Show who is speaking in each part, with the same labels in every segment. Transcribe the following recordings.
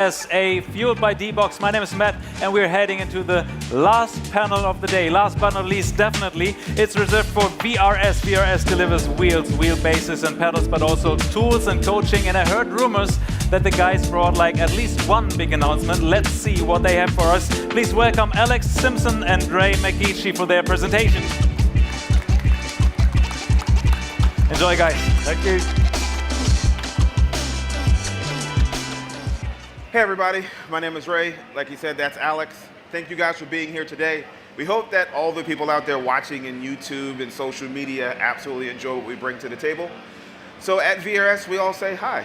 Speaker 1: VRS fueled by Debox. My name is Matt, and we're heading into the last panel of the day. Last but not least, definitely, it's reserved for VRS. VRS delivers wheels, wheelbases, and pedals, but also tools and coaching. And I heard rumors that the guys brought like at least one big announcement. Let's see what they have for us. Please welcome Alex Simpson and Ray McGeechy for their presentation. Enjoy, guys. Thank you.
Speaker 2: Hey everybody, my name is Ray. Like he said, that's Alex. Thank you guys for being here today. We hope that all the people out there watching in YouTube and social media absolutely enjoy what we bring to the table. So at VRS, we all say hi.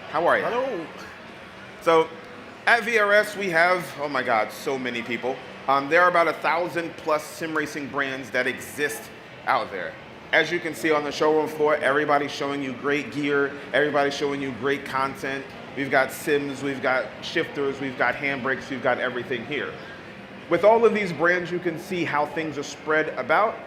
Speaker 2: How are you?
Speaker 3: Hello.
Speaker 2: So at VRS, we have, oh my God, so many people. There are about 1,000+ sim racing brands that exist out there. As you can see on the showroom floor, everybody's showing you great gear. Everybody's showing you great content. We've got sims, we've got shifters, we've got handbrakes, we've got everything here. With all of these brands, you can see how things are spread about,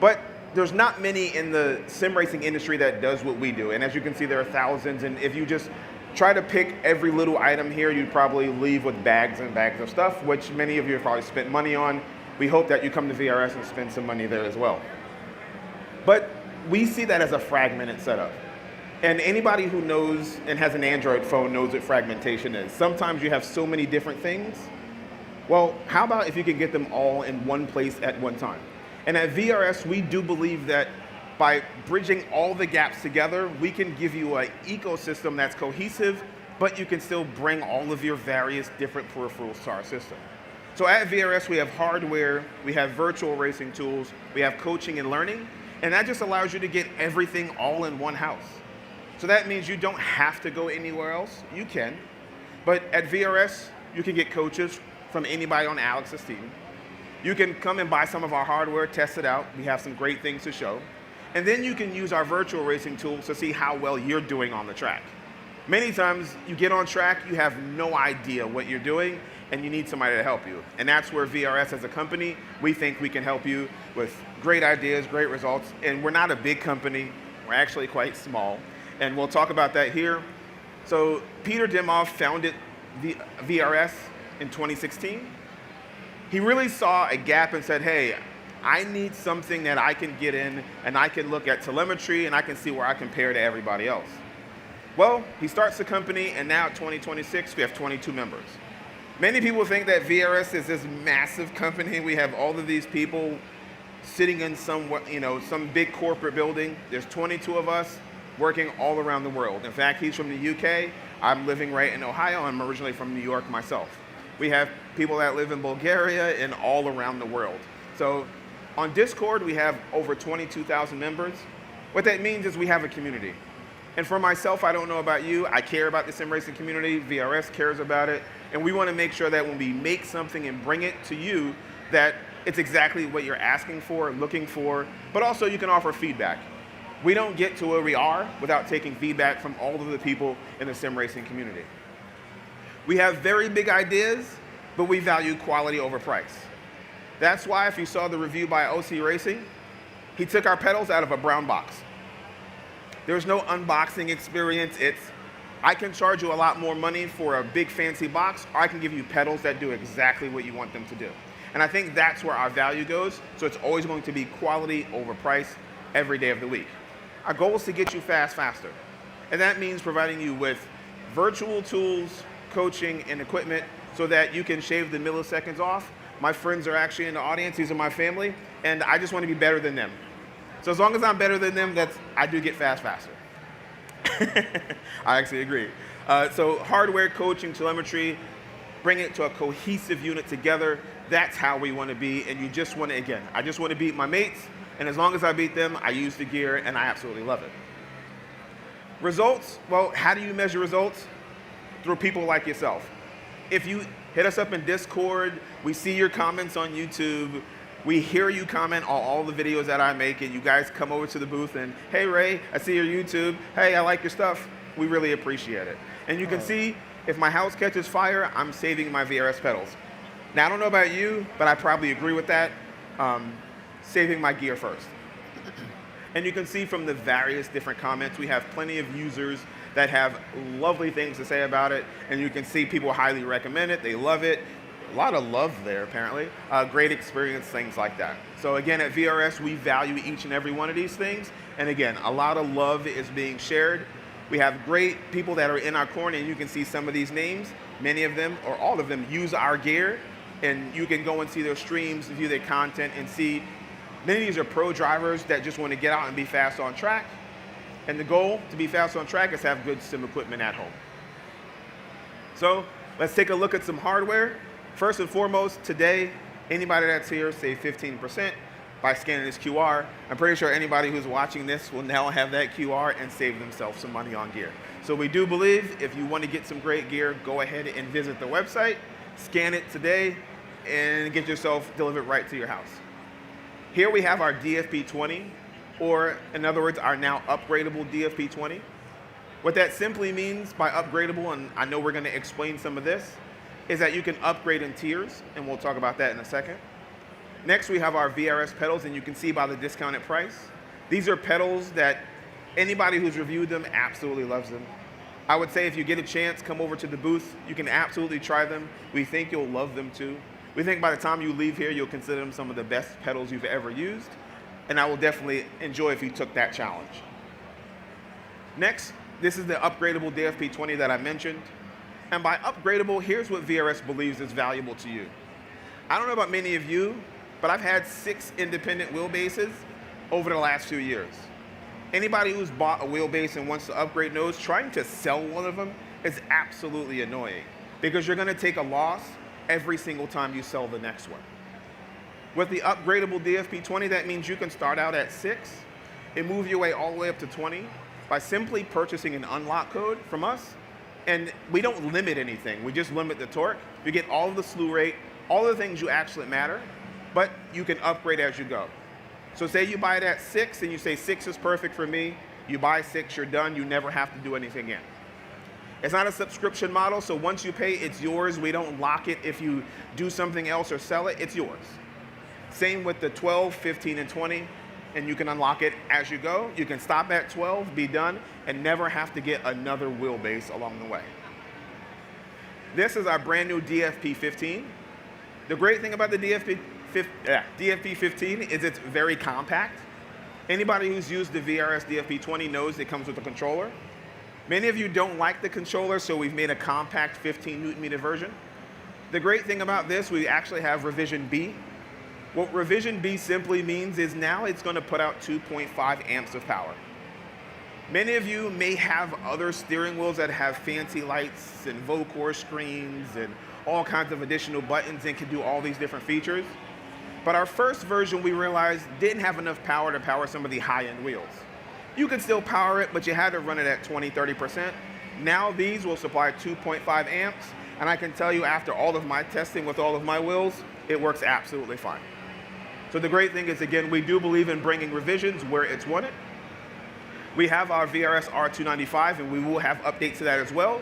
Speaker 2: but there's not many in the sim racing industry that does what we do. And as you can see, there are thousands, and if you just try to pick every little item here, you'd probably leave with bags and bags of stuff, which many of you have probably spent money on. We hope that you come to VRS and spend some money there as well. But we see that as a fragmented setup. And anybody who knows and has an Android phone knows what fragmentation is. Sometimes you have so many different things. Well, how about if you can get them all in one place at one time? And at VRS, we do believe that by bridging all the gaps together, we can give you an ecosystem that's cohesive, but you can still bring all of your various different peripherals to our system. So at VRS, we have hardware, we have virtual racing tools, we have coaching and learning, and that just allows you to get everything all in one house. So that means you don't have to go anywhere else. You can. But at VRS, you can get coaches from anybody on Alex's team. You can come and buy some of our hardware, test it out. We have some great things to show. And then you can use our virtual racing tools to see how well you're doing on the track. Many times you get on track, you have no idea what you're doing, and you need somebody to help you. And that's where VRS as a company, we think we can help you with great ideas, great results. And we're not a big company. We're actually quite small. And we'll talk about that here. So Peter Dimmoff founded VRS in 2016. He really saw a gap and said, hey, I need something that I can get in and I can look at telemetry and I can see where I compare to everybody else. Well, he starts the company, and now at 2026, we have 22 members. Many people think that VRS is this massive company. We have all of these people sitting in some big corporate building. There's 22 of us working all around the world. In fact, he's from the UK. I'm living right in Ohio. I'm originally from New York myself. We have people that live in Bulgaria and all around the world. So on Discord, we have over 22,000 members. What that means is we have a community. And for myself, I don't know about you, I care about the sim racing community. VRS cares about it. And we want to make sure that when we make something and bring it to you, that it's exactly what you're asking for, looking for, but also you can offer feedback. We don't get to where we are without taking feedback from all of the people in the sim racing community. We have very big ideas, but we value quality over price. That's why if you saw the review by OC Racing, he took our pedals out of a brown box. There's no unboxing experience. I can charge you a lot more money for a big fancy box, or I can give you pedals that do exactly what you want them to do. And I think that's where our value goes. So it's always going to be quality over price every day of the week. Our goal is to get you faster. And that means providing you with virtual tools, coaching, and equipment so that you can shave the milliseconds off. My friends are actually in the audience. These are my family. And I just want to be better than them. So as long as I'm better than them, I do get faster. I actually agree. So hardware, coaching, telemetry, bring it to a cohesive unit together. That's how we want to be. And you just want to, again, I just want to beat my mates. And as long as I beat them, I use the gear, and I absolutely love it. Results, well, how do you measure results? Through people like yourself. If you hit us up in Discord, we see your comments on YouTube, we hear you comment on all the videos that I make, and you guys come over to the booth and, hey, Ray, I see your YouTube. Hey, I like your stuff. We really appreciate it. And you can see, if my house catches fire, I'm saving my VRS pedals. Now, I don't know about you, but I probably agree with that. Saving my gear first. And you can see from the various different comments, we have plenty of users that have lovely things to say about it, and you can see people highly recommend it, they love it. A lot of love there, apparently. Great experience, things like that. So again, at VRS, we value each and every one of these things. And again, a lot of love is being shared. We have great people that are in our corner, and you can see some of these names. Many of them, or all of them, use our gear. And you can go and see their streams, view their content, and see many of these are pro drivers that just want to get out and be fast on track. And the goal to be fast on track is to have good sim equipment at home. So let's take a look at some hardware. First and foremost, today, anybody that's here save 15% by scanning this QR. I'm pretty sure anybody who's watching this will now have that QR and save themselves some money on gear. So we do believe if you want to get some great gear, go ahead and visit the website, scan it today, and get yourself delivered right to your house. Here we have our DFP20, or in other words, our now upgradable DFP20. What that simply means by upgradable, and I know we're going to explain some of this, is that you can upgrade in tiers, and we'll talk about that in a second. Next, we have our VRS pedals, and you can see by the discounted price. These are pedals that anybody who's reviewed them absolutely loves them. I would say if you get a chance, come over to the booth. You can absolutely try them. We think you'll love them too. We think by the time you leave here, you'll consider them some of the best pedals you've ever used, and I will definitely enjoy if you took that challenge. Next, this is the upgradable DFP20 that I mentioned. And by upgradable, here's what VRS believes is valuable to you. I don't know about many of you, but I've had 6 independent wheelbases over the last few years. Anybody who's bought a wheelbase and wants to upgrade knows trying to sell one of them is absolutely annoying because you're going to take a loss every single time you sell the next one. With the upgradable DFP20, that means you can start out at 6 and move your way all the way up to 20 by simply purchasing an unlock code from us. And we don't limit anything. We just limit the torque. You get all of the slew rate, all the things you actually matter, but you can upgrade as you go. So say you buy it at 6 and you say 6 is perfect for me. You buy 6, you're done. You never have to do anything again. It's not a subscription model, so once you pay, it's yours. We don't lock it. If you do something else or sell it, it's yours. Same with the 12, 15, and 20, and you can unlock it as you go. You can stop at 12, be done, and never have to get another wheelbase along the way. This is our brand new DFP15. The great thing about the DFP15 is it's very compact. Anybody who's used the VRS DFP20 knows it comes with a controller. Many of you don't like the controller, so we've made a compact 15 Newton meter version. The great thing about this, we actually have Revision B. What Revision B simply means is now it's going to put out 2.5 amps of power. Many of you may have other steering wheels that have fancy lights and Vocore screens and all kinds of additional buttons and can do all these different features. But our first version, we realized, didn't have enough power to power some of the high-end wheels. You could still power it, but you had to run it at 20, 30%. Now these will supply 2.5 amps, and I can tell you after all of my testing with all of my wheels, it works absolutely fine. So the great thing is, again, we do believe in bringing revisions where it's wanted. We have our VRS R295, and we will have updates to that as well.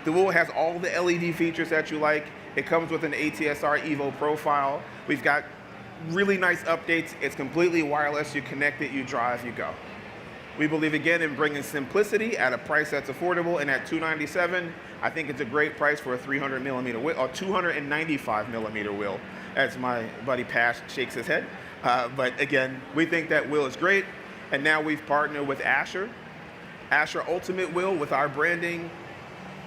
Speaker 2: The wheel has all the LED features that you like. It comes with an ATSR Evo profile. We've got really nice updates. It's completely wireless. You connect it, you drive, you go. We believe, again, in bringing simplicity at a price that's affordable, and at $297, I think it's a great price for a 300 millimeter wheel, or 295 millimeter wheel, as my buddy Pash shakes his head. But again, we think that wheel is great, and now we've partnered with Asher Ultimate Wheel with our branding.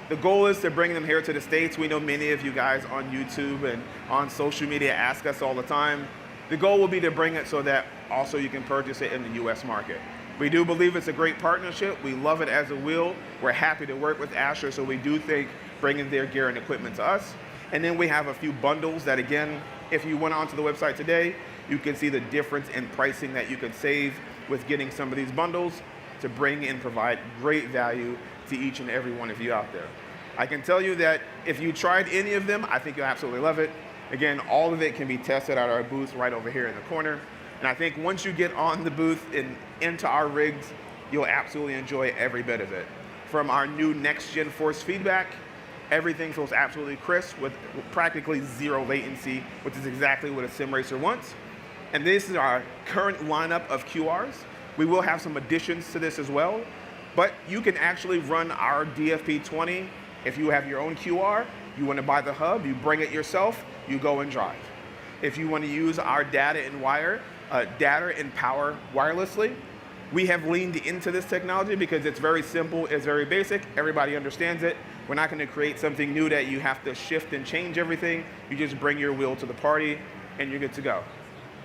Speaker 2: The goal is to bring them here to the States. We know many of you guys on YouTube and on social media ask us all the time. The goal will be to bring it so that also you can purchase it in the US market. We do believe it's a great partnership. We love it as a wheel. We're happy to work with Asher, so we do think bringing their gear and equipment to us. And then we have a few bundles that, again, if you went onto the website today, you can see the difference in pricing that you could save with getting some of these bundles to bring and provide great value to each and every one of you out there. I can tell you that if you tried any of them, I think you'll absolutely love it. Again, all of it can be tested at our booth right over here in the corner. And I think once you get on the booth and into our rigs, you'll absolutely enjoy every bit of it. From our new NextGen force feedback, everything feels absolutely crisp with practically zero latency, which is exactly what a sim racer wants. And this is our current lineup of QRs. We will have some additions to this as well. But you can actually run our DFP20 if you have your own QR. You want to buy the hub, you bring it yourself, you go and drive. If you want to use our data and power wirelessly, we have leaned into this technology because it's very simple, it's very basic, everybody understands it. We're not going to create something new that you have to shift and change everything. You just bring your wheel to the party and you're good to go.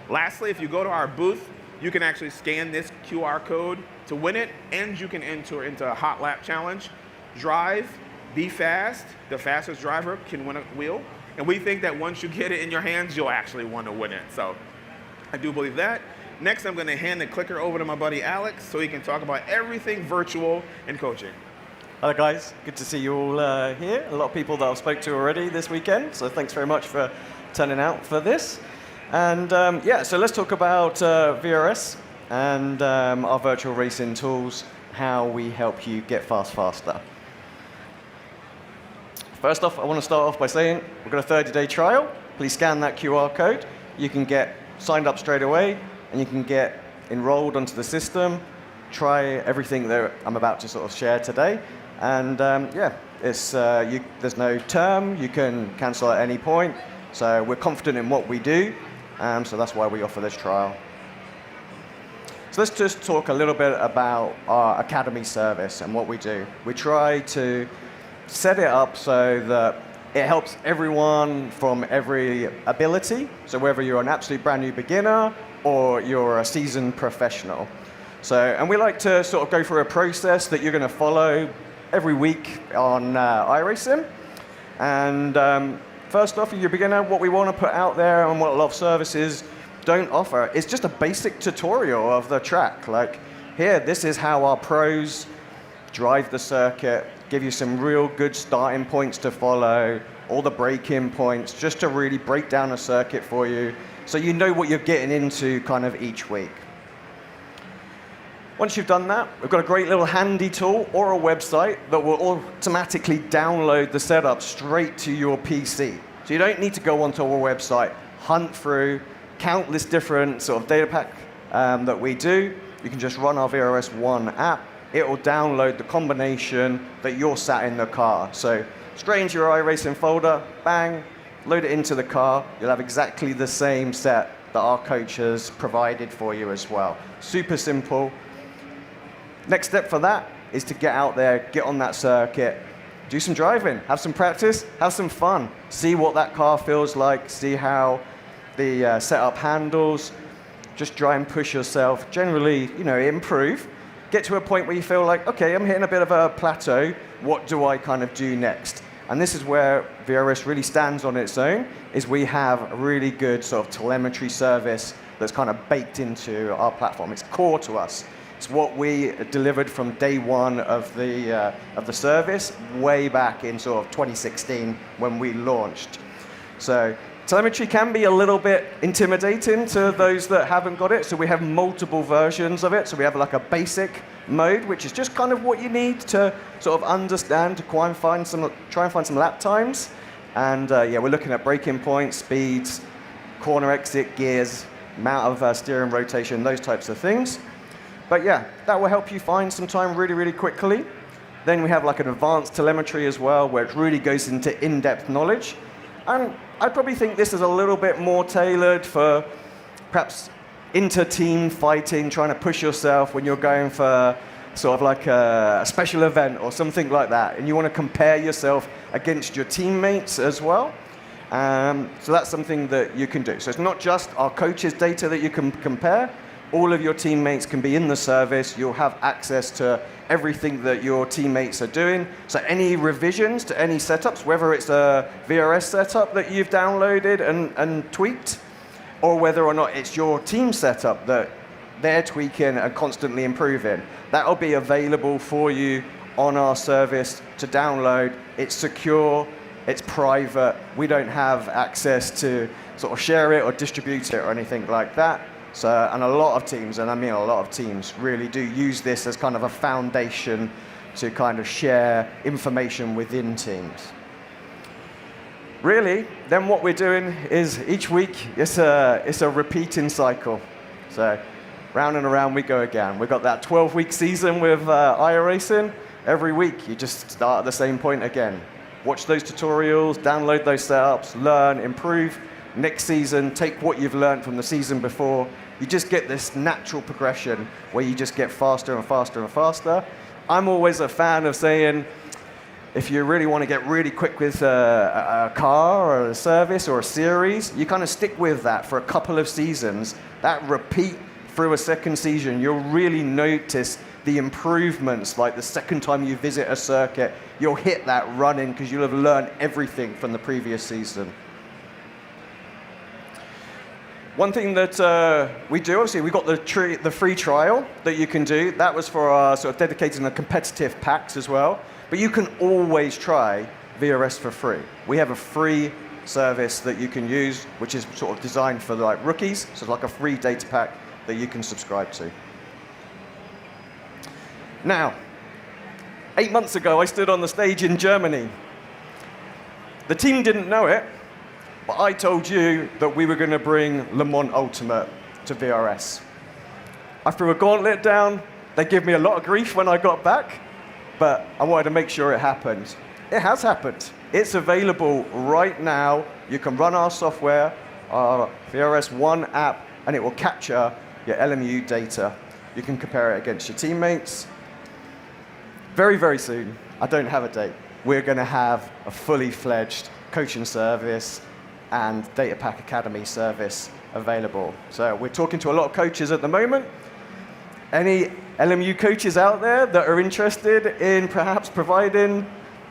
Speaker 2: Lastly, if you go to our booth, you can actually scan this QR code to win it, and you can enter into a hot lap challenge. Drive, be fast, the fastest driver can win a wheel. And we think that once you get it in your hands, you'll actually want to win it. So I do believe that. Next, I'm going to hand the clicker over to my buddy Alex so he can talk about everything virtual and coaching.
Speaker 3: Hello guys, good to see you all here. A lot of people that I've spoke to already this weekend, so thanks very much for turning out for this. And yeah, so let's talk about VRS and our virtual racing tools, how we help you get faster. First off, I want to start off by saying we've got a 30-day trial. Please scan that QR code. You can get signed up straight away, and you can get enrolled onto the system, try everything that I'm about to sort of share today. And yeah, there's no term. You can cancel at any point. So we're confident in what we do, so that's why we offer this trial. So let's just talk a little bit about our Academy service and what we do. We try to set it up so that it helps everyone from every ability. So whether you're an absolute brand new beginner or you're a seasoned professional. And we like to sort of go through a process that you're going to follow every week on iRacing. And first off, if you're a beginner, what we want to put out there and what a lot of services don't offer is just a basic tutorial of the track. Like here, this is how our pros drive the circuit, give you some real good starting points to follow, all the braking points, just to really break down a circuit for you so you know what you're getting into kind of each week. Once you've done that, we've got a great little handy tool or a website that will automatically download the setup straight to your PC. So you don't need to go onto our website, hunt through countless different sort of data pack that we do. You can just run our VRS 1 app. It will download the combination that you're sat in the car. So straight into your iRacing folder, bang, load it into the car. You'll have exactly the same set that our coach has provided for you as well. Super simple. Next step for that is to get out there, get on that circuit, do some driving, have some practice, have some fun, see what that car feels like, see how the setup handles, just try and push yourself, generally, improve, get to a point where you feel like, okay, I'm hitting a bit of a plateau, what do I kind of do next? And this is where VRS really stands on its own, is we have a really good sort of telemetry service that's kind of baked into our platform. It's core to us. It's what we delivered from day one of the service, way back in sort of 2016 when we launched. So telemetry can be a little bit intimidating to those that haven't got it. So we have multiple versions of it. So we have like a basic mode, which is just kind of what you need to sort of understand to try and find some lap times. And yeah, we're looking at braking points, speeds, corner exit, gears, amount of steering rotation, those types of things. But yeah, that will help you find some time really, really quickly. Then we have like an advanced telemetry as well, where it really goes into in-depth knowledge. And I probably think this is a little bit more tailored for perhaps inter-team fighting, trying to push yourself when you're going for sort of like a special event or something like that. And you want to compare yourself against your teammates as well. So that's something that you can do. So it's not just our coaches' data that you can compare. All of your teammates can be in the service. You'll have access to everything that your teammates are doing. So any revisions to any setups, whether it's a VRS setup that you've downloaded and tweaked, or whether or not it's your team setup that they're tweaking and constantly improving, that'll be available for you on our service to download. It's secure, it's private. We don't have access to sort of share it or distribute it or anything like that. So, and a lot of teams, and I mean a lot of teams, really do use this as kind of a foundation to kind of share information within teams. Really, then what we're doing is each week, it's a repeating cycle. So round and around we go again. We've got that 12-week season with iRacing. Every week, you just start at the same point again. Watch those tutorials, download those setups, learn, improve. Next season, take what you've learned from the season before. You just get this natural progression where you just get faster and faster and faster. I'm always a fan of saying, if you really want to get really quick with a car or a service or a series, you kind of stick with that for a couple of seasons. That repeat through a second season, you'll really notice the improvements. Like the second time you visit a circuit, you'll hit that running because you'll have learned everything from the previous season. One thing that we do, obviously, we've got the free trial that you can do. That was for our sort of dedicated and competitive packs as well. But you can always try VRS for free. We have a free service that you can use, which is sort of designed for like rookies. So it's like a free data pack that you can subscribe to. Now, 8 months ago, I stood on the stage in Germany. The team didn't know it, but I told you that we were going to bring Le Mans Ultimate to VRS. I threw a gauntlet down. They gave me a lot of grief when I got back, but I wanted to make sure it happened. It has happened. It's available right now. You can run our software, our VRS 1 app, and it will capture your LMU data. You can compare it against your teammates. Very, very soon, I don't have a date, we're going to have a fully fledged coaching service and Data Pack Academy service available. So we're talking to a lot of coaches at the moment. Any LMU coaches out there that are interested in perhaps providing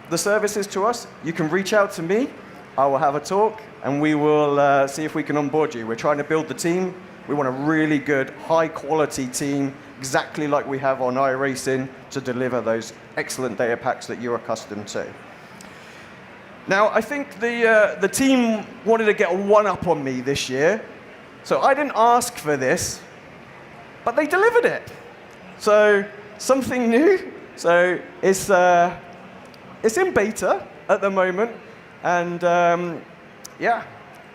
Speaker 3: the services to us, you can reach out to me. I will have a talk, and we will see if we can onboard you. We're trying to build the team. We want a really good, high-quality team, exactly like we have on iRacing, to deliver those excellent data packs that you're accustomed to. Now, I think the team wanted to get a one-up on me this year, so I didn't ask for this, but they delivered it. So something new. So it's in beta at the moment, and yeah,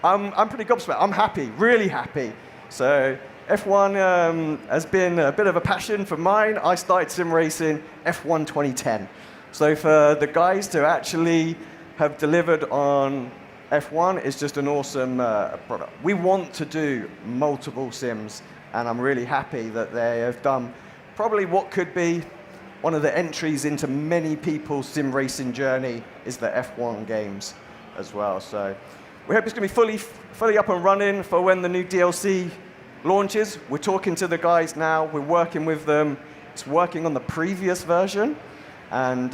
Speaker 3: I'm pretty gobsmacked. I'm happy, really happy. So F1 has been a bit of a passion for mine. I started sim racing F1 2010. So for the guys to actually have delivered on F1 is just an awesome product. We want to do multiple sims, and I'm really happy that they have done probably what could be one of the entries into many people's sim racing journey is the F1 games as well. So we hope it's going to be fully up and running for when the new DLC launches. We're talking to the guys now. We're working with them. It's working on the previous version. And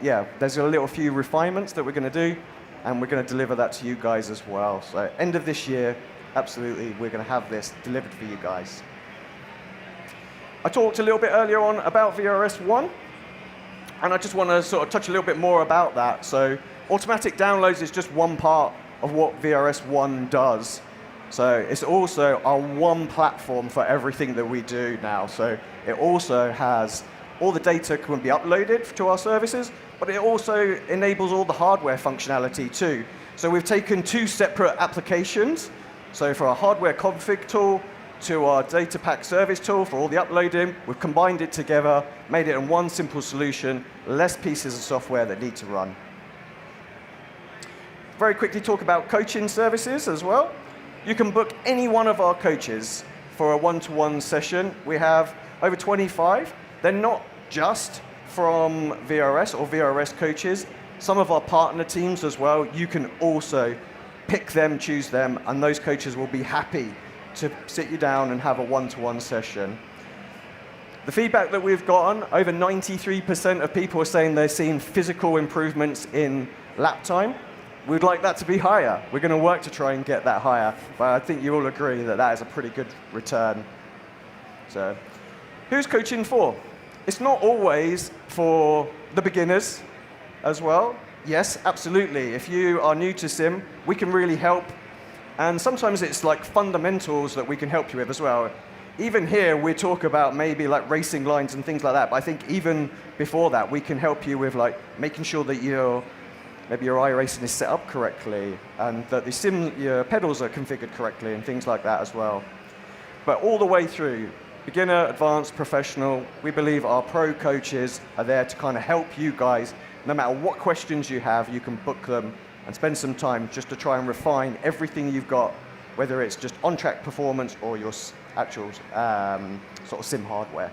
Speaker 3: yeah, there's a few refinements that we're going to do, and we're going to deliver that to you guys as well. So end of this year, absolutely, we're going to have this delivered for you guys. I talked a little bit earlier on about VRS 1, and I just want to sort of touch a little bit more about that. So automatic downloads is just one part of what VRS 1 does. So it's also our one platform for everything that we do now. So it also has all the data can be uploaded to our services, but it also enables all the hardware functionality too. So we've taken two separate applications. So for our hardware config tool to our data pack service tool for all the uploading, we've combined it together, made it in one simple solution, less pieces of software that need to run. Very quickly talk about coaching services as well. You can book any one of our coaches for a one-to-one session. We have over 25. They're not just from VRS or VRS coaches. Some of our partner teams as well, you can also pick them, choose them, and those coaches will be happy to sit you down and have a one-to-one session. The feedback that we've gotten, over 93% of people are saying they're seeing physical improvements in lap time. We'd like that to be higher. We're going to work to try and get that higher, but I think you all agree that that is a pretty good return. So, who's coaching for? It's not always for the beginners as well. Yes, absolutely. If you are new to sim, we can really help. And sometimes it's like fundamentals that we can help you with as well. Even here, we talk about maybe like racing lines and things like that, but I think even before that, we can help you with like making sure that maybe your iRacing is set up correctly, and that your pedals are configured correctly, and things like that as well. But all the way through, beginner, advanced, professional. We believe our pro coaches are there to kind of help you guys. No matter what questions you have, you can book them and spend some time just to try and refine everything you've got, whether it's just on-track performance or your actual sort of sim hardware.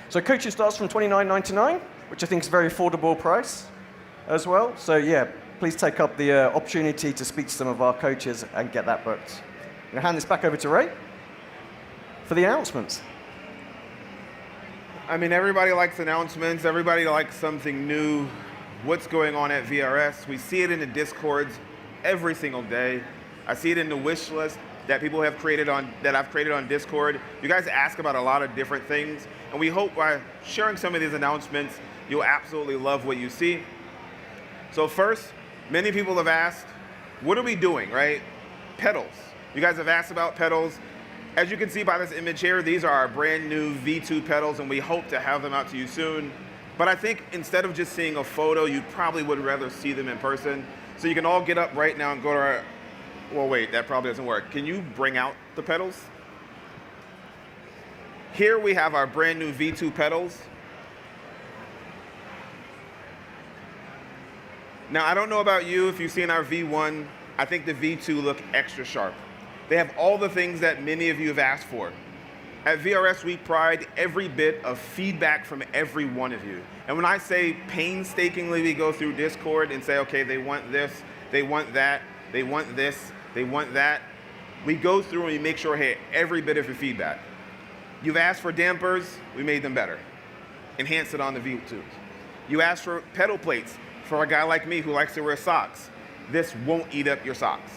Speaker 3: So coaching starts from $29.99, which I think is a very affordable price as well. So yeah, please take up the opportunity to speak to some of our coaches and get that booked. I'm going to hand this back over to Ray for the announcements.
Speaker 2: I mean, everybody likes announcements. Everybody likes something new. What's going on at VRS? We see it in the Discords every single day. I see it in the wish list that people have created that I've created on Discord. You guys ask about a lot of different things, and we hope by sharing some of these announcements, you'll absolutely love what you see. So first, many people have asked, what are we doing, right? Pedals. You guys have asked about pedals. As you can see by this image here, these are our brand new V2 pedals, and we hope to have them out to you soon. But I think instead of just seeing a photo, you probably would rather see them in person. So you can all get up right now and go to our, well, wait, that probably doesn't work. Can you bring out the pedals? Here we have our brand new V2 pedals. Now, I don't know about you, if you've seen our V1, I think the V2 look extra sharp. They have all the things that many of you have asked for. At VRS, we pride every bit of feedback from every one of you. And when I say painstakingly, we go through Discord and say, okay, they want this, they want that, they want this, they want that. We go through and we make sure, hey, every bit of your feedback. You've asked for dampers, we made them better. Enhanced it on the V2s. You asked for pedal plates for a guy like me who likes to wear socks. This won't eat up your socks.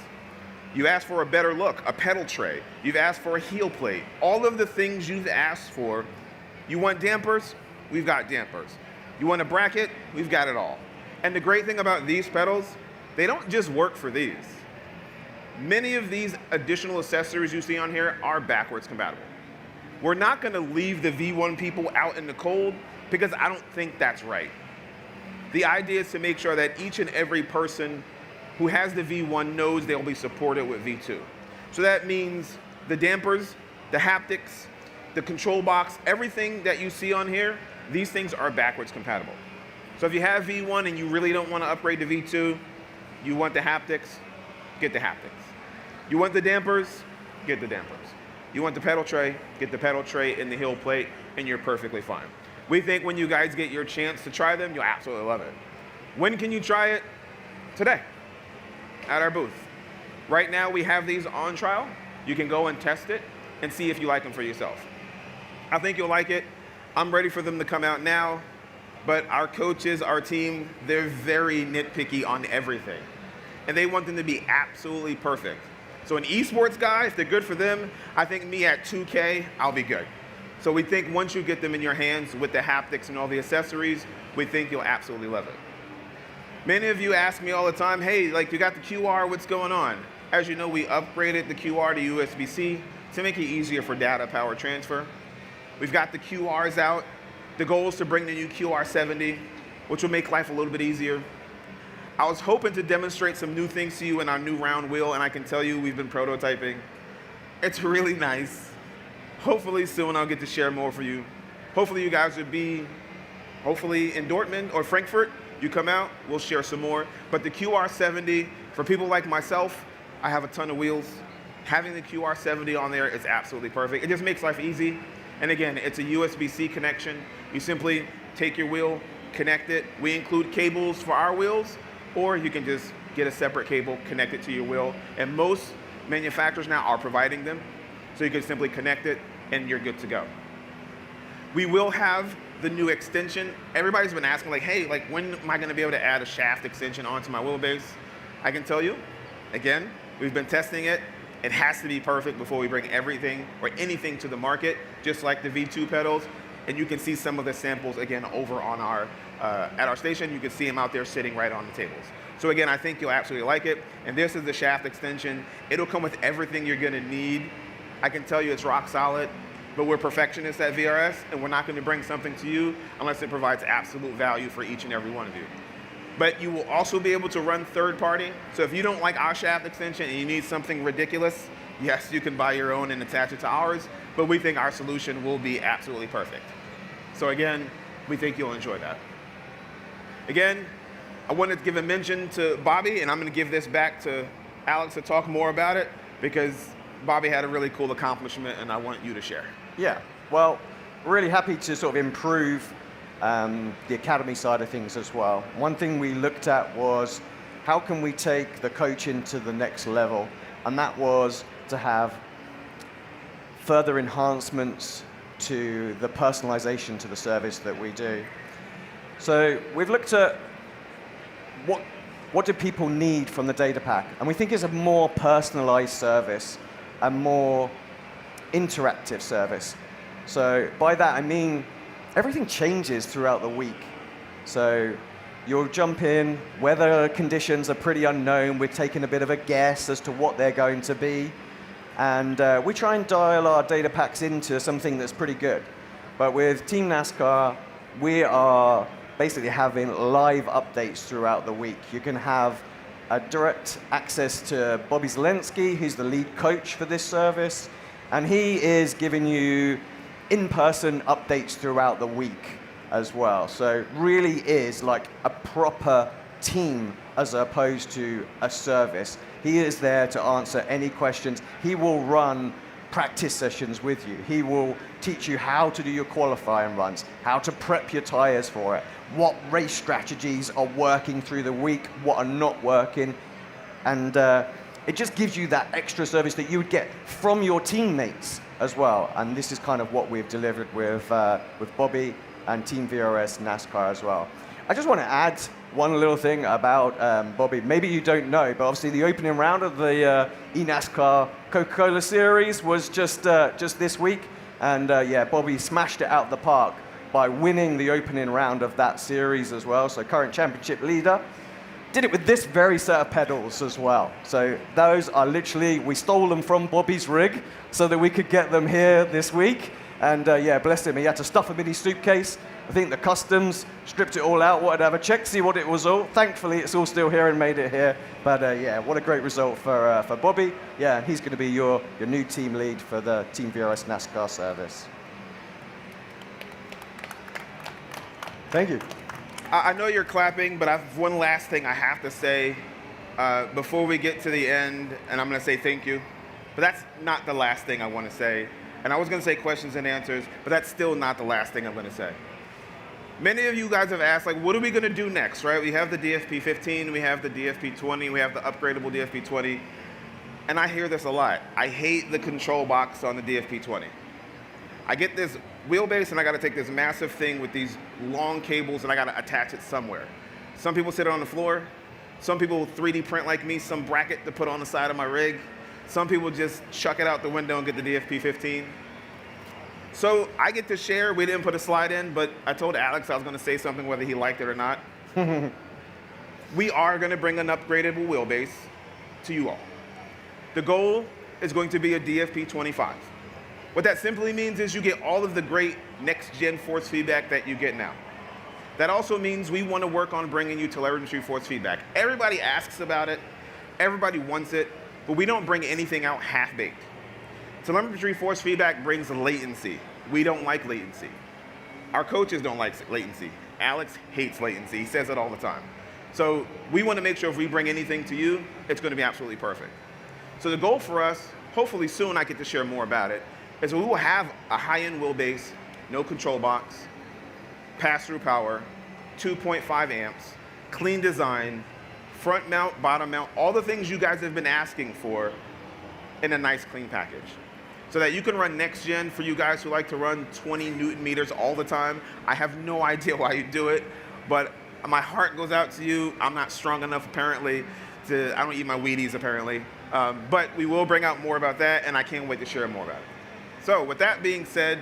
Speaker 2: You asked for a better look, a pedal tray. You've asked for a heel plate. All of the things you've asked for. You want dampers? We've got dampers. You want a bracket? We've got it all. And the great thing about these pedals, they don't just work for these. Many of these additional accessories you see on here are backwards compatible. We're not gonna leave the V1 people out in the cold because I don't think that's right. The idea is to make sure that each and every person who has the V1 knows they'll be supported with V2. So that means the dampers, the haptics, the control box, everything that you see on here, these things are backwards compatible. So if you have V1 and you really don't want to upgrade to V2, you want the haptics, get the haptics. You want the dampers, get the dampers. You want the pedal tray, get the pedal tray and the heel plate, and you're perfectly fine. We think when you guys get your chance to try them, you'll absolutely love it. When can you try it? Today. At our booth. Right now we have these on trial. You can go and test it and see if you like them for yourself. I think you'll like it. I'm ready for them to come out now, but our coaches, our team, they're very nitpicky on everything. And they want them to be absolutely perfect. So an esports guy, if they're good for them, I think me at 2K, I'll be good. So we think once you get them in your hands with the haptics and all the accessories, we think you'll absolutely love it. Many of you ask me all the time, hey, like you got the QR, what's going on? As you know, we upgraded the QR to USB-C to make it easier for data power transfer. We've got the QRs out. The goal is to bring the new QR70, which will make life a little bit easier. I was hoping to demonstrate some new things to you in our new round wheel, and I can tell you we've been prototyping. It's really nice. Hopefully soon I'll get to share more for you. Hopefully you guys would be, hopefully in Dortmund or Frankfurt, you come out, we'll share some more. But the QR70, for people like myself, I have a ton of wheels. Having the QR70 on there is absolutely perfect. It just makes life easy. And again, it's a USB-C connection. You simply take your wheel, connect it. We include cables for our wheels, or you can just get a separate cable, connect it to your wheel. And most manufacturers now are providing them. So you can simply connect it and you're good to go. We will have the new extension. Everybody's been asking like, hey, like when am I gonna be able to add a shaft extension onto my wheelbase? I can tell you, again, we've been testing it. It has to be perfect before we bring everything or anything to the market, just like the V2 pedals. And you can see some of the samples again over on our, at our station. You can see them out there sitting right on the tables. So again, I think you'll absolutely like it. And this is the shaft extension. It'll come with everything you're gonna need. I can tell you it's rock solid. But we're perfectionists at VRS, and we're not going to bring something to you unless it provides absolute value for each and every one of you. But you will also be able to run third party. So if you don't like our shaft extension and you need something ridiculous, yes, you can buy your own and attach it to ours, but we think our solution will be absolutely perfect. So again, we think you'll enjoy that. Again, I wanted to give a mention to Bobby, and I'm going to give this back to Alex to talk more about it, because Bobby had a really cool accomplishment, and I want you to share.
Speaker 3: Yeah, well, really happy to sort of improve the academy side of things as well. One thing we looked at was how can we take the coaching to the next level, and that was to have further enhancements to the personalization to the service that we do. So we've looked at what do people need from the data pack, and we think it's a more personalized service, a more interactive service. So by that I mean everything changes throughout the week. So you'll jump in, weather conditions are pretty unknown, we're taking a bit of a guess as to what they're going to be, and we try and dial our data packs into something that's pretty good. But with Team NASCAR, we are basically having live updates throughout the week. You can have a direct access to Bobby Zalinsky, who's the lead coach for this service, and he is giving you in-person updates throughout the week as well. So really is like a proper team as opposed to a service. He is there to answer any questions. He will run practice sessions with you. He will teach you how to do your qualifying runs, how to prep your tires for it, what race strategies are working through the week, what are not working, and it just gives you that extra service that you would get from your teammates as well. And this is kind of what we've delivered with Bobby and Team VRS NASCAR as well. I just want to add one little thing about Bobby. Maybe you don't know, but obviously the opening round of the eNASCAR Coca-Cola series was just this week. And yeah, Bobby smashed it out of the park by winning the opening round of that series as well. So current championship leader. Did it with this very set of pedals as well. So those are literally, we stole them from Bobby's rig so that we could get them here this week. And yeah, bless him, he had to stuff them in his suitcase. I think the customs stripped it all out, wanted to have a check, see what it was all. Thankfully, it's all still here and made it here. But yeah, what a great result for Bobby. Yeah, he's going to be your new team lead for the Team VRS NASCAR service. Thank you.
Speaker 2: I know you're clapping, but I have one last thing I have to say before we get to the end, and I'm going to say thank you. But that's not the last thing I want to say. And I was going to say questions and answers, but that's still not the last thing I'm going to say. Many of you guys have asked, like, what are we going to do next, right? We have the DFP15, we have the DFP20, we have the upgradable DFP20, and I hear this a lot. I hate the control box on the DFP20. I get this wheelbase, and I got to take this massive thing with these long cables, and I got to attach it somewhere. Some people sit it on the floor. Some people 3D print like me some bracket to put on the side of my rig. Some people just chuck it out the window and get the DFP15. So I get to share. We didn't put a slide in, but I told Alex I was going to say something whether he liked it or not. We are going to bring an upgradable wheelbase to you all. The goal is going to be a DFP25. What that simply means is you get all of the great next-gen force feedback that you get now. That also means we want to work on bringing you telemetry force feedback. Everybody asks about it. Everybody wants it. But we don't bring anything out half-baked. Telemetry force feedback brings latency. We don't like latency. Our coaches don't like latency. Alex hates latency. He says it all the time. So we want to make sure if we bring anything to you, it's going to be absolutely perfect. So the goal for us, hopefully soon I get to share more about it, is we will have a high-end wheelbase, no control box, pass-through power, 2.5 amps, clean design, front mount, bottom mount, all the things you guys have been asking for in a nice clean package. So that you can run NextGen for you guys who like to run 20 Newton meters all the time. I have no idea why you do it, but my heart goes out to you. I'm not strong enough apparently I don't eat my Wheaties apparently. But we will bring out more about that, and I can't wait to share more about it. So with that being said,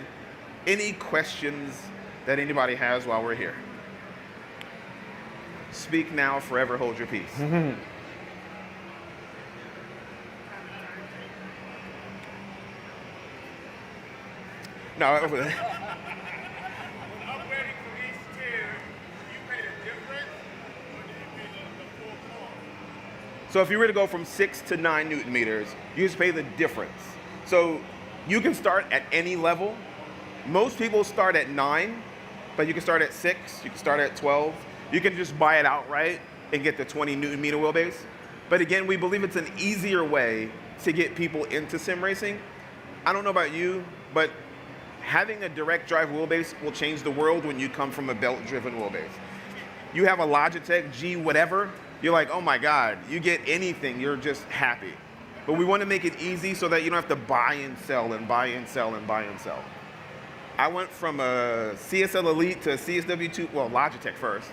Speaker 2: any questions that anybody has while we're here? Speak now, forever hold your peace. No,
Speaker 4: When upgrading from each tier, you pay a difference, or do you
Speaker 2: So if you were to go from 6 to 9 Newton meters, you just pay the difference. So you can start at any level. Most people start at 9, but you can start at 6, you can start at 12. You can just buy it outright and get the 20 Newton meter wheelbase. But again, we believe it's an easier way to get people into sim racing. I don't know about you, but having a direct drive wheelbase will change the world when you come from a belt-driven wheelbase. You have a Logitech G whatever, you're like, oh my God, you get anything, you're just happy. But we want to make it easy so that you don't have to buy and sell and buy and sell and buy and sell. I went from a CSL Elite to a CSW2, well, Logitech first.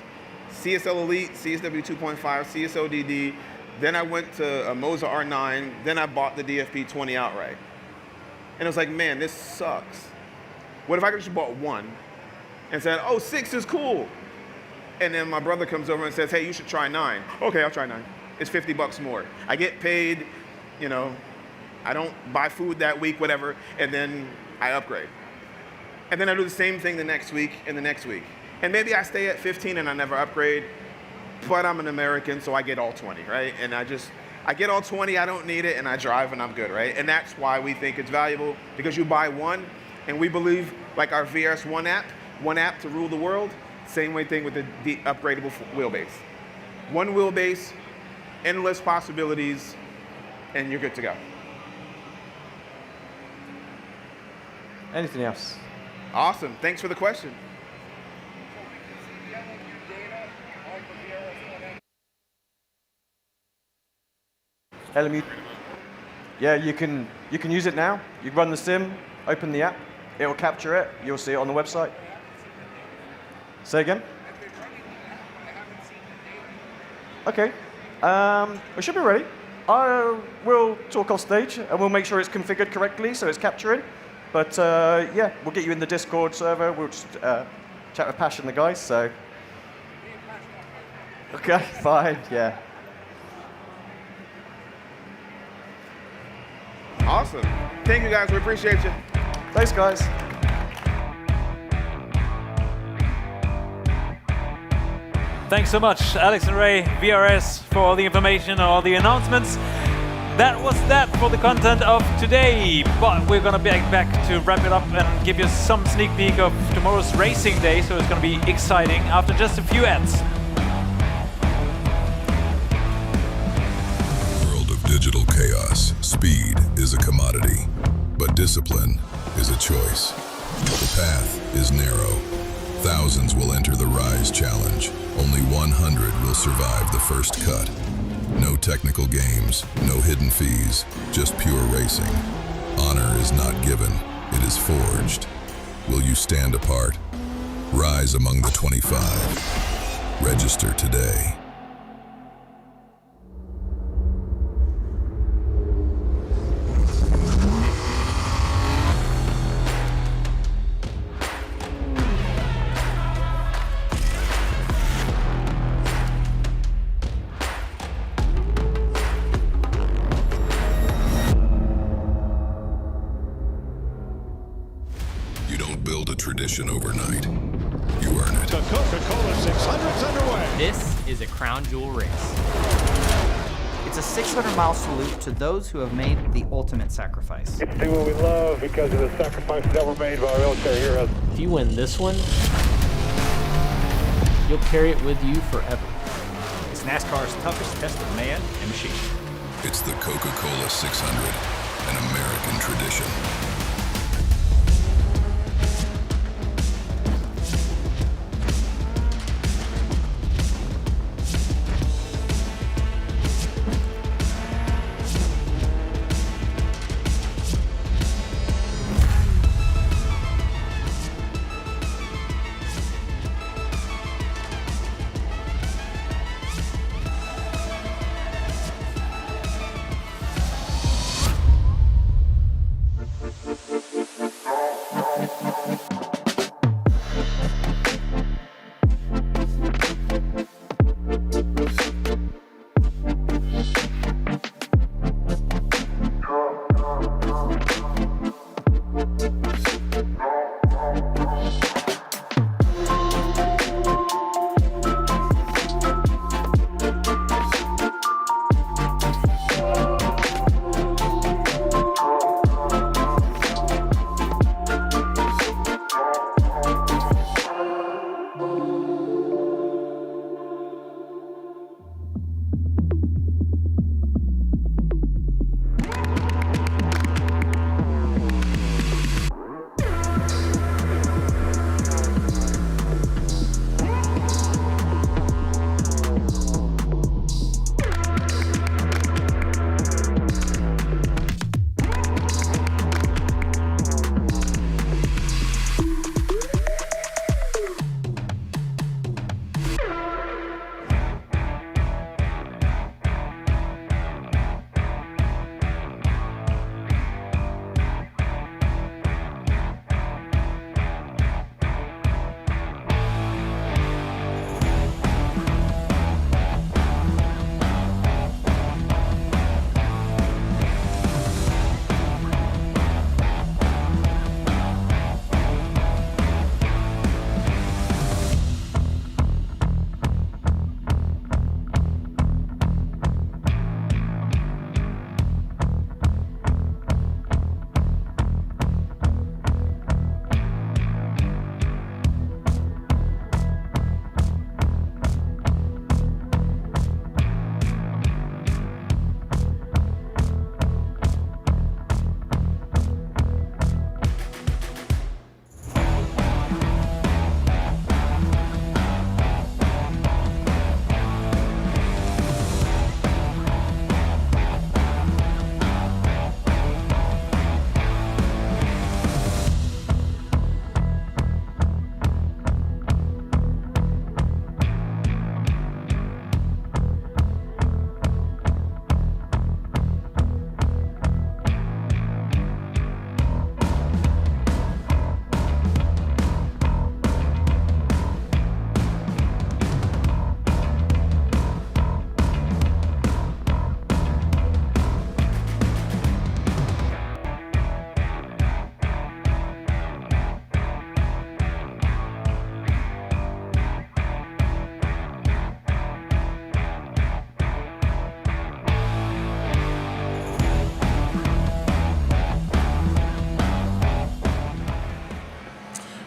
Speaker 2: CSL Elite, CSW 2.5, CSL DD. Then I went to a Moza R9. Then I bought the DFP20 outright. And it was like, man, this sucks. What if I just bought one and said, oh, 6 is cool? And then my brother comes over and says, hey, you should try 9. Okay, I'll try 9. It's $50 more. I get paid, you know, I don't buy food that week, whatever, and then I upgrade. And then I do the same thing the next week and the next week. And maybe I stay at 15 and I never upgrade, but I'm an American, so I get all 20, right? And I get all 20, I don't need it, and I drive and I'm good, right? And that's why we think it's valuable, because you buy one, and we believe, like our VRS one app to rule the world, same way thing with the upgradable wheelbase. One wheelbase, endless possibilities, and you're good to go.
Speaker 3: Anything else?
Speaker 2: Awesome, thanks for the question.
Speaker 3: LMU. Yeah, you can use it now. You run the sim, open the app, it will capture it. You'll see it on the website. Say again? Okay. We should be ready. We'll talk off stage and we'll make sure it's configured correctly so it's capturing. But yeah, we'll get you in the Discord server. We'll just chat with Pash and the guys. So. Okay, fine. Yeah.
Speaker 2: Awesome. Thank you guys, we appreciate you.
Speaker 3: Thanks guys.
Speaker 1: Thanks so much, Alex and Ray, VRS, for all the information and all the announcements. That was that for the content of today, but we're gonna be back to wrap it up and give you some sneak peek of tomorrow's racing day, so it's gonna be exciting after just a few ads.
Speaker 4: World of digital chaos, speed is a commodity, but discipline is a choice. The path is narrow. Thousands will enter the Rise Challenge. Only 100 will survive the first cut. No technical games, no hidden fees, just pure racing. Honor is not given, it is forged. Will you stand apart? Rise among the 25. Register today. Tradition overnight. You earn it.
Speaker 5: The Coca-Cola 600's underway.
Speaker 6: This is a crown jewel race. It's a 600-mile salute to those who have made the ultimate sacrifice.
Speaker 5: It's do what we love because of the sacrifices that were made by our military heroes.
Speaker 7: If you win this one, you'll carry it with you forever.
Speaker 8: It's NASCAR's toughest test of man and machine.
Speaker 4: It's the Coca-Cola 600, an American tradition.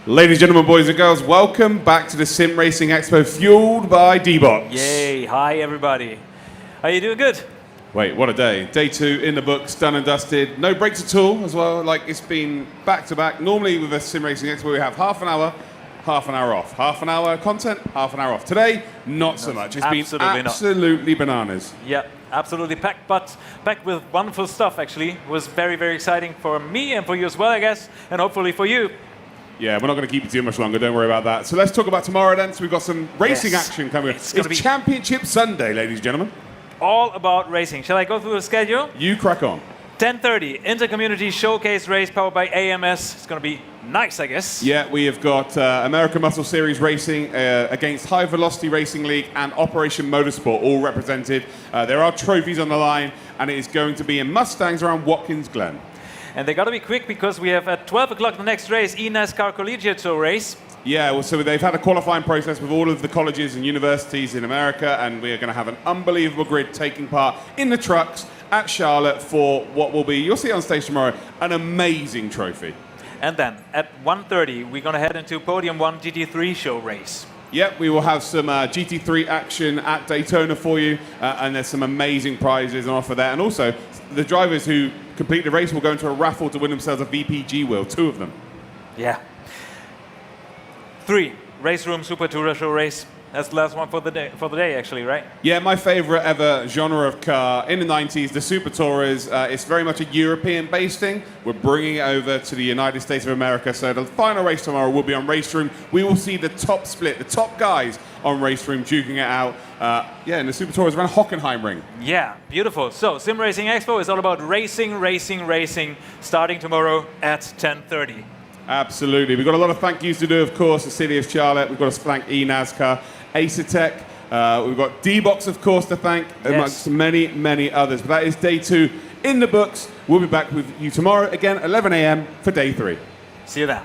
Speaker 9: Ladies, gentlemen, boys and girls, welcome back to the Sim Racing Expo, fueled by Debox.
Speaker 1: Yay! Hi, everybody. Are you doing good?
Speaker 9: Wait, what a day. Day 2 in the books, done and dusted. No breaks at all as well. Like, it's been back to back. Normally with a Sim Racing Expo, we have half an hour off. Half an hour content, half an hour off. Today, not so much. It's been absolutely bananas.
Speaker 1: Yeah, absolutely packed, but packed with wonderful stuff, actually. It was very, very exciting for me and for you as well, I guess, and hopefully for you.
Speaker 9: Yeah, we're not going to keep it too much longer, don't worry about that. So let's talk about tomorrow then. So we've got some racing action coming up. It's Championship Sunday, ladies and gentlemen.
Speaker 1: All about racing. Shall I go through the schedule?
Speaker 9: You crack on.
Speaker 1: 10:30, Inter-Community Showcase race powered by AMS. It's going to be nice, I guess.
Speaker 9: Yeah, we have got American Muscle Series Racing against High Velocity Racing League and Operation Motorsport, all represented. There are trophies on the line, and it is going to be in Mustangs around Watkins Glen.
Speaker 1: And they got to be quick because we have at 12 o'clock the next race, eNASCAR Collegiate Tour race.
Speaker 9: Yeah, well, so they've had a qualifying process with all of the colleges and universities in America, and we are going to have an unbelievable grid taking part in the trucks at Charlotte for what will be, you'll see it on stage tomorrow, an amazing trophy.
Speaker 1: And then at 1:30, we're going to head into Podium 1 GT3 show race.
Speaker 9: Yep, we will have some GT3 action at Daytona for you, and there's some amazing prizes on offer there. And also, the drivers who complete the race will go into a raffle to win themselves a VPG wheel, 2 of them.
Speaker 1: Yeah. 3, Race Room Super Tourer Show race. That's the last one for the day, actually, right?
Speaker 9: Yeah, my favorite ever genre of car in the 90s, the Super Tourers. It's very much a European-based thing. We're bringing it over to the United States of America. So the final race tomorrow will be on Race Room. We will see the top split, the top guys on Race Room duking it out. Yeah, in the Super Tourers around Hockenheimring.
Speaker 1: Yeah, beautiful. So Sim Racing Expo is all about racing, starting tomorrow at 10:30.
Speaker 9: Absolutely. We've got a lot of thank yous to do, of course, the City of Charlotte. We've got to thank eNASCAR, Acertech. We've got Debox, of course, to thank, amongst many, many others. But that is day 2 in the books. We'll be back with you tomorrow, again, 11 a.m. for day 3.
Speaker 1: See you then.